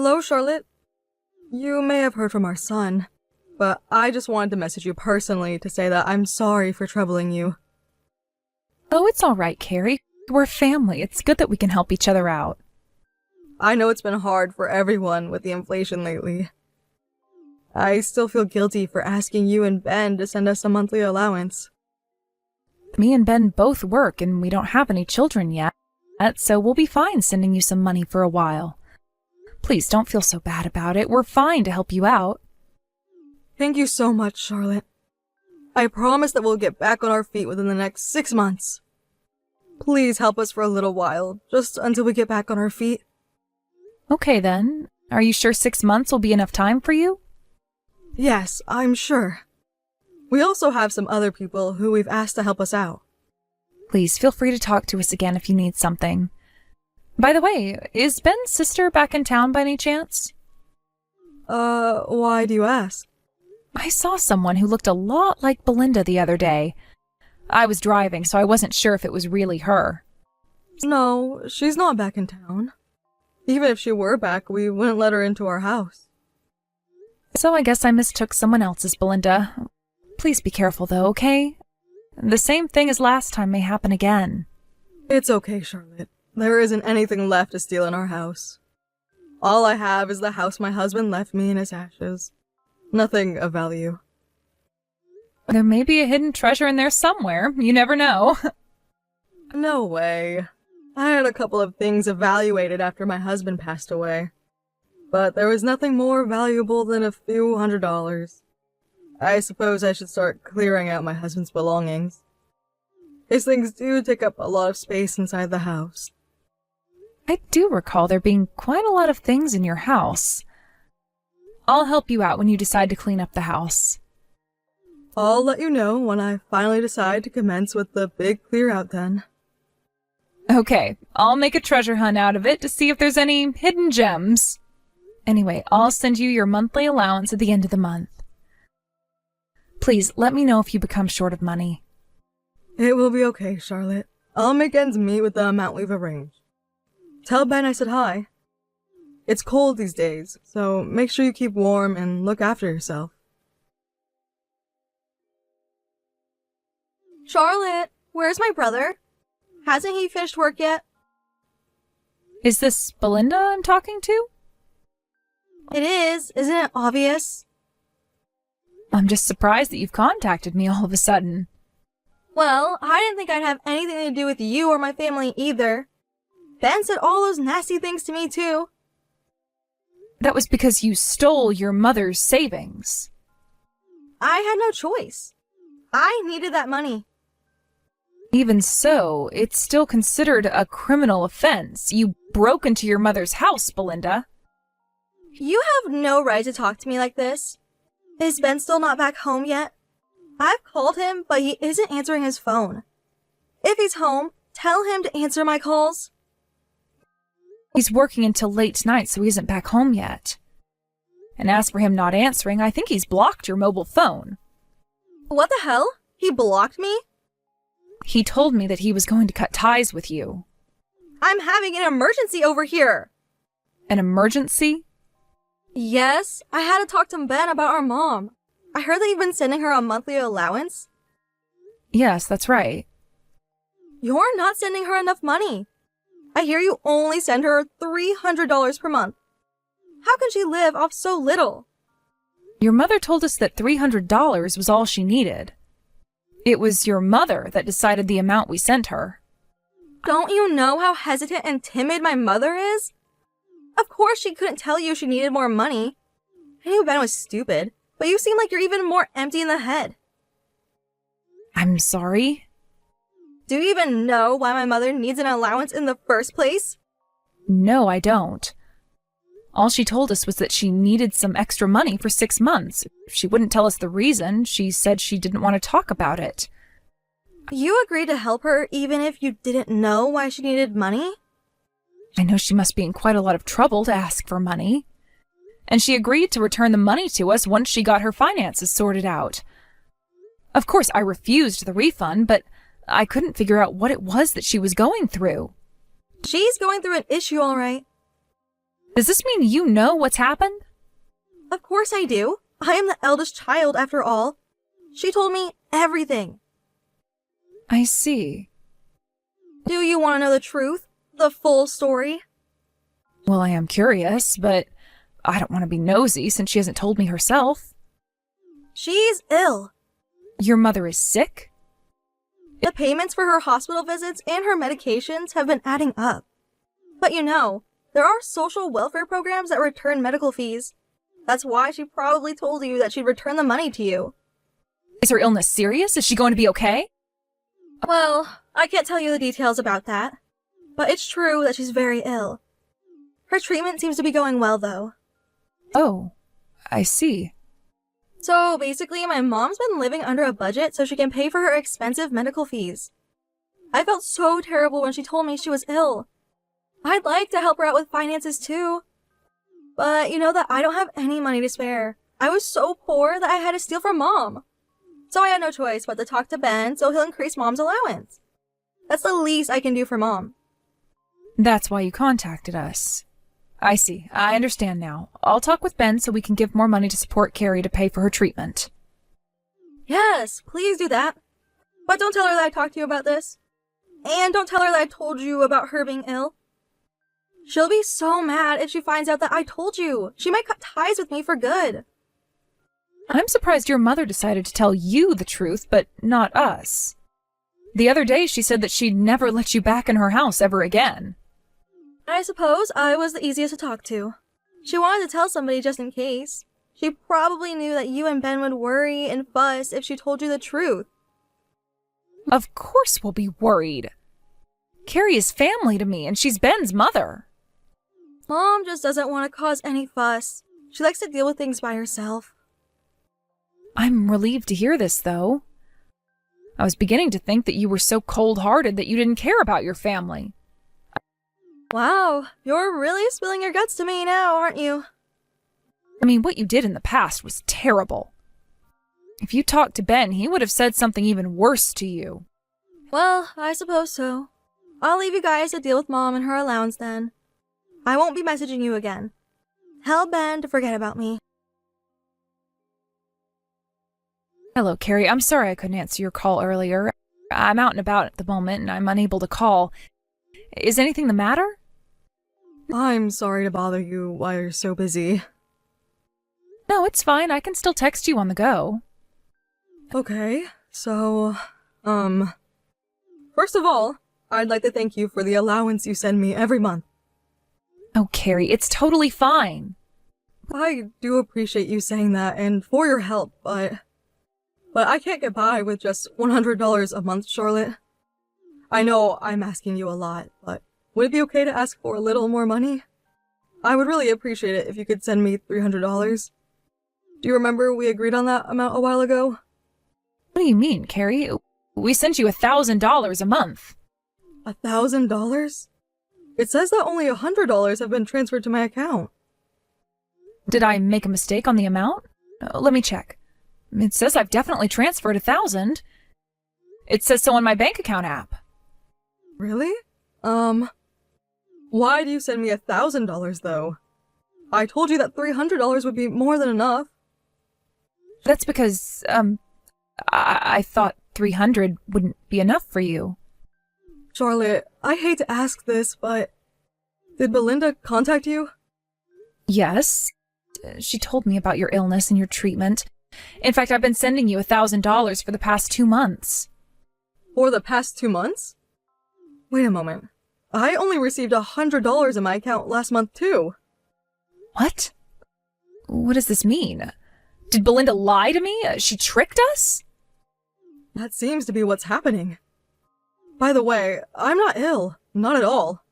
Hello, Charlotte. You may have heard from our son, but I just wanted to message you personally to say that I'm sorry for troubling you. Oh, it's all right, Carrie. We're family. It's good that we can help each other out. I know it's been hard for everyone with the inflation lately. I still feel guilty for asking you and Ben to send us a monthly allowance. Me and Ben both work and we don't have any children yet, so we'll be fine sending you some money for a while. Please don't feel so bad about it. We're fine to help you out. Thank you so much, Charlotte. I promise that we'll get back on our feet within the next 6 months. Please help us for a little while, just until we get back on our feet. Okay then. Are you sure 6 months will be enough time for you? Yes, I'm sure. We also have some other people who we've asked to help us out. Please feel free to talk to us again if you need something. By the way, is Ben's sister back in town by any chance? Why do you ask? I saw someone who looked a lot like Belinda the other day. I was driving, so I wasn't sure if it was really her. No, she's not back in town. Even if she were back, we wouldn't let her into our house. So I guess I mistook someone else's Belinda. Please be careful though, okay? The same thing as last time may happen again. It's okay, Charlotte. There isn't anything left to steal in our house. All I have is the house my husband left me in his ashes. Nothing of value. There may be a hidden treasure in there somewhere. You never know. No way. I had a couple of things evaluated after my husband passed away. But there was nothing more valuable than a few $100s. I suppose I should start clearing out my husband's belongings. His things do take up a lot of space inside the house. I do recall there being quite a lot of things in your house. I'll help you out when you decide to clean up the house. I'll let you know when I finally decide to commence with the big clear out then. Okay, I'll make a treasure hunt out of it to see if there's any hidden gems. Anyway, I'll send you your monthly allowance at the end of the month. Please, let me know if you become short of money. It will be okay, Charlotte. I'll make ends meet with the amount we've arranged. Tell Ben I said hi. It's cold these days, so make sure you keep warm and look after yourself. Charlotte, where's my brother? Hasn't he finished work yet? Is this Belinda I'm talking to? It is, isn't it obvious? I'm just surprised that you've contacted me all of a sudden. Well, I didn't think I'd have anything to do with you or my family either. Ben said all those nasty things to me too. That was because you stole your mother's savings. I had no choice. I needed that money. Even so, it's still considered a criminal offense. You broke into your mother's house, Belinda. You have no right to talk to me like this. Is Ben still not back home yet? I've called him, but he isn't answering his phone. If he's home, tell him to answer my calls. He's working until late tonight, so he isn't back home yet. And as for him not answering, I think he's blocked your mobile phone. What the hell? He blocked me? He told me that he was going to cut ties with you. I'm having an emergency over here. An emergency? Yes, I had to talk to Ben about our mom. I heard that you've been sending her a monthly allowance. Yes, that's right. You're not sending her enough money. I hear you only send her $300 per month. How can she live off so little? Your mother told us that $300 was all she needed. It was your mother that decided the amount we sent her. Don't you know how hesitant and timid my mother is? Of course she couldn't tell you she needed more money. I knew Ben was stupid, but you seem like you're even more empty in the head. I'm sorry. Do you even know why my mother needs an allowance in the first place? No, I don't. All she told us was that she needed some extra money for 6 months. She wouldn't tell us the reason. She said she didn't want to talk about it. You agreed to help her even if you didn't know why she needed money? I know she must be in quite a lot of trouble to ask for money. And she agreed to return the money to us once she got her finances sorted out. Of course, I refused the refund, but I couldn't figure out what it was that she was going through. She's going through an issue, all right. Does this mean you know what's happened? Of course I do. I am the eldest child after all. She told me everything. I see. Do you want to know the truth? The full story? Well, I am curious, but I don't want to be nosy since she hasn't told me herself. She's ill. Your mother is sick? The payments for her hospital visits and her medications have been adding up. But you know, there are social welfare programs that return medical fees. That's why she probably told you that she'd return the money to you. Is her illness serious? Is she going to be okay? Well, I can't tell you the details about that. But it's true that she's very ill. Her treatment seems to be going well, though. Oh, I see. So basically, my mom's been living under a budget so she can pay for her expensive medical fees. I felt so terrible when she told me she was ill. I'd like to help her out with finances too. But you know that I don't have any money to spare. I was so poor that I had to steal from Mom. So I had no choice but to talk to Ben so he'll increase Mom's allowance. That's the least I can do for Mom. That's why you contacted us. I see. I understand now. I'll talk with Ben so we can give more money to support Carrie to pay for her treatment. Yes, please do that. But don't tell her that I talked to you about this. And don't tell her that I told you about her being ill. She'll be so mad if she finds out that I told you. She might cut ties with me for good. I'm surprised your mother decided to tell you the truth, but not us. The other day she said that she'd never let you back in her house ever again. I suppose I was the easiest to talk to. She wanted to tell somebody just in case. She probably knew that you and Ben would worry and fuss if she told you the truth. Of course we'll be worried. Carrie is family to me, and she's Ben's mother. Mom just doesn't want to cause any fuss. She likes to deal with things by herself. I'm relieved to hear this, though. I was beginning to think that you were so cold-hearted that you didn't care about your family. Wow, you're really spilling your guts to me now, aren't you? I mean, what you did in the past was terrible. If you talked to Ben, he would have said something even worse to you. Well, I suppose so. I'll leave you guys to deal with Mom and her allowance then. I won't be messaging you again. Tell Ben to forget about me. Hello, Carrie. I'm sorry I couldn't answer your call earlier. I'm out and about at the moment, and I'm unable to call. Is anything the matter? I'm sorry to bother you while you're so busy. No, it's fine. I can still text you on the go. Okay, so, first of all, I'd like to thank you for the allowance you send me every month. Oh, Carrie, it's totally fine. I do appreciate you saying that and for your help, but I can't get by with just $100 a month, Charlotte. I know I'm asking you a lot, but would it be okay to ask for a little more money? I would really appreciate it if you could send me $300. Do you remember we agreed on that amount a while ago? What do you mean, Carrie? We sent you $1,000 a month. $1,000? It says that only $100 have been transferred to my account. Did I make a mistake on the amount? Let me check. It says I've definitely transferred $1,000. It says so on my bank account app. Really? Why do you send me $1,000 though? I told you that $300 would be more than enough. That's because, I thought 300 wouldn't be enough for you. Charlotte, I hate to ask this, but did Belinda contact you? Yes. She told me about your illness and your treatment. In fact, I've been sending you $1,000 for the past 2 months. For the past 2 months? Wait a moment. I only received $100 in my account last month too. What? What does this mean? Did Belinda lie to me? She tricked us? That seems to be what's happening. By the way, I'm not ill. Not at all.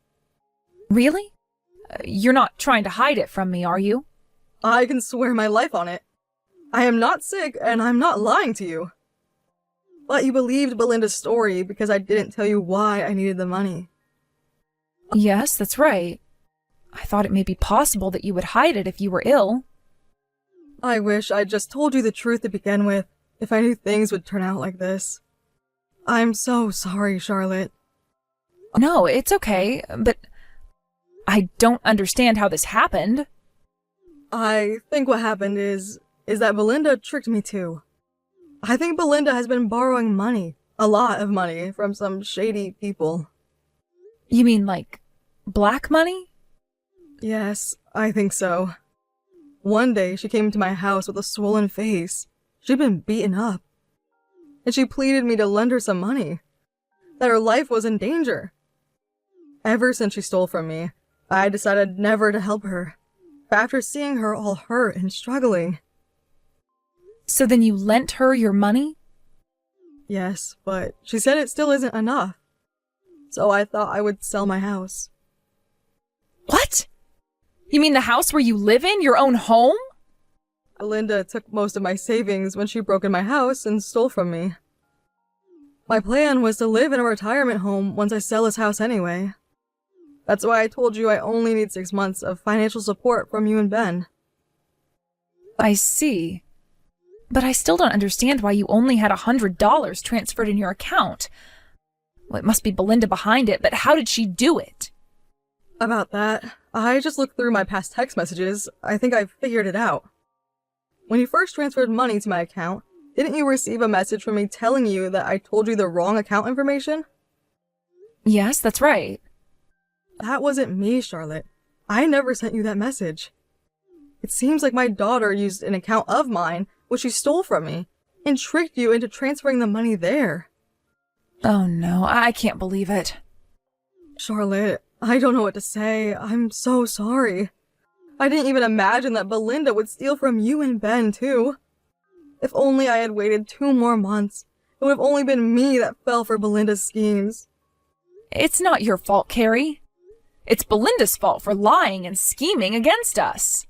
Really? You're not trying to hide it from me, are you? I can swear my life on it. I am not sick, and I'm not lying to you. But you believed Belinda's story because I didn't tell you why I needed the money. Yes, that's right. I thought it may be possible that you would hide it if you were ill. I wish I'd just told you the truth to begin with, if I knew things would turn out like this. I'm so sorry, Charlotte. No, it's okay, but I don't understand how this happened. I think what happened is that Belinda tricked me too. I think Belinda has been borrowing money, a lot of money, from some shady people. You mean like black money? Yes, I think so. One day she came to my house with a swollen face. She'd been beaten up. And she pleaded me to lend her some money, that her life was in danger. Ever since she stole from me, I decided never to help her, after seeing her all hurt and struggling. So then you lent her your money? Yes, but she said it still isn't enough. So I thought I would sell my house. What? You mean the house where you live in? Your own home? Belinda took most of my savings when she broke in my house and stole from me. My plan was to live in a retirement home once I sell this house anyway. That's why I told you I only need 6 months of financial support from you and Ben. I see. But I still don't understand why you only had $100 transferred in your account. Well, it must be Belinda behind it, but how did she do it? About that, I just looked through my past text messages. I think I figured it out. When you first transferred money to my account, didn't you receive a message from me telling you that I told you the wrong account information? Yes, that's right. That wasn't me, Charlotte. I never sent you that message. It seems like my daughter used an account of mine, which she stole from me, and tricked you into transferring the money there. Oh no, I can't believe it. Charlotte, I don't know what to say. I'm so sorry. I didn't even imagine that Belinda would steal from you and Ben, too. If only I had waited 2 more months, it would have only been me that fell for Belinda's schemes. It's not your fault, Carrie. It's Belinda's fault for lying and scheming against us.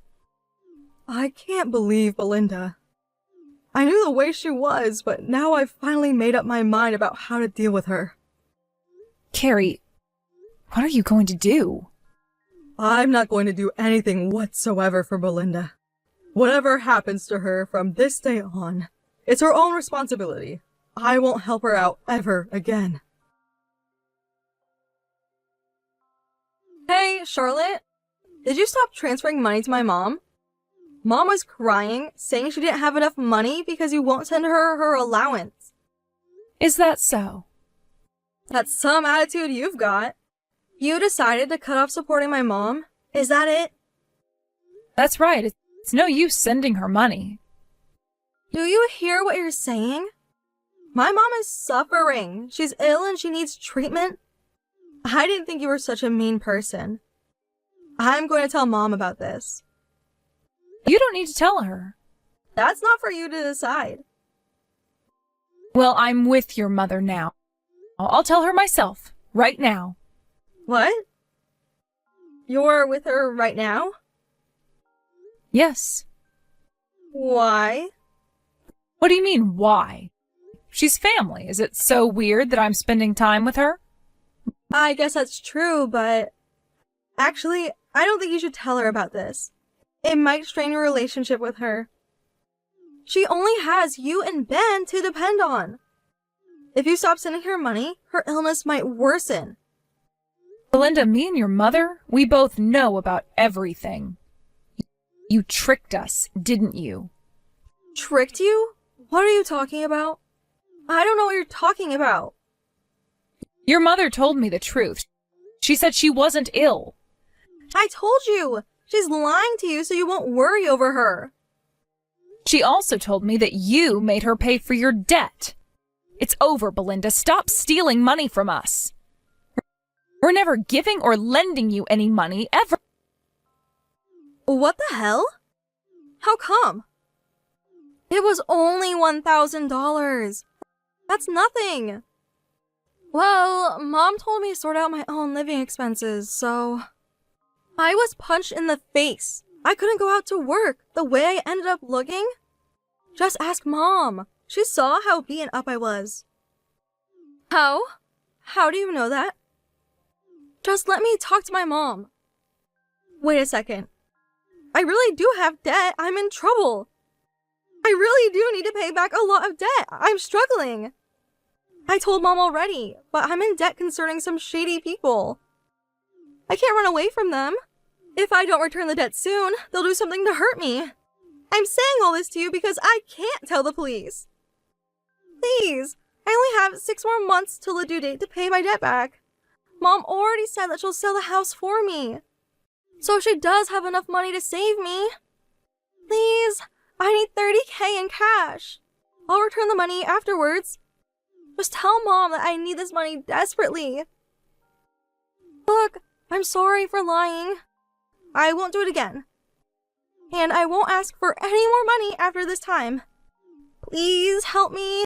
I can't believe Belinda. I knew the way she was, but now I've finally made up my mind about how to deal with her. Carrie, what are you going to do? I'm not going to do anything whatsoever for Belinda. Whatever happens to her from this day on, it's her own responsibility. I won't help her out ever again. Hey, Charlotte. Did you stop transferring money to my mom? Mom was crying, saying she didn't have enough money because you won't send her her allowance. Is that so? That's some attitude you've got. You decided to cut off supporting my mom? Is that it? That's right. It's no use sending her money. Do you hear what you're saying? My mom is suffering. She's ill and she needs treatment. I didn't think you were such a mean person. I'm going to tell Mom about this. You don't need to tell her. That's not for you to decide. Well, I'm with your mother now. I'll tell her myself, right now. What? You're with her right now? Yes. Why? What do you mean, why? She's family. Is it so weird that I'm spending time with her? I guess that's true, but... Actually, I don't think you should tell her about this. It might strain your relationship with her. She only has you and Ben to depend on. If you stop sending her money, her illness might worsen. Belinda, me and your mother, we both know about everything. You tricked us, didn't you? Tricked you? What are you talking about? I don't know what you're talking about. Your mother told me the truth. She said she wasn't ill. I told you! She's lying to you so you won't worry over her. She also told me that you made her pay for your debt. It's over, Belinda. Stop stealing money from us. We're never giving or lending you any money, ever. What the hell? How come? It was only $1,000. That's nothing. Well, Mom told me to sort out my own living expenses, so... I was punched in the face. I couldn't go out to work. The way I ended up looking? Just ask Mom. She saw how beaten up I was. How? How do you know that? Just let me talk to my mom. Wait a second. I really do have debt. I'm in trouble. I really do need to pay back a lot of debt. I'm struggling. I told Mom already, but I'm in debt concerning some shady people. I can't run away from them. If I don't return the debt soon, they'll do something to hurt me. I'm saying all this to you because I can't tell the police. Please, I only have 6 more months till the due date to pay my debt back. Mom already said that she'll sell the house for me. So she does have enough money to save me. Please, I need $30,000 in cash. I'll return the money afterwards. Just tell Mom that I need this money desperately. Look, I'm sorry for lying. I won't do it again. And I won't ask for any more money after this time. Please help me.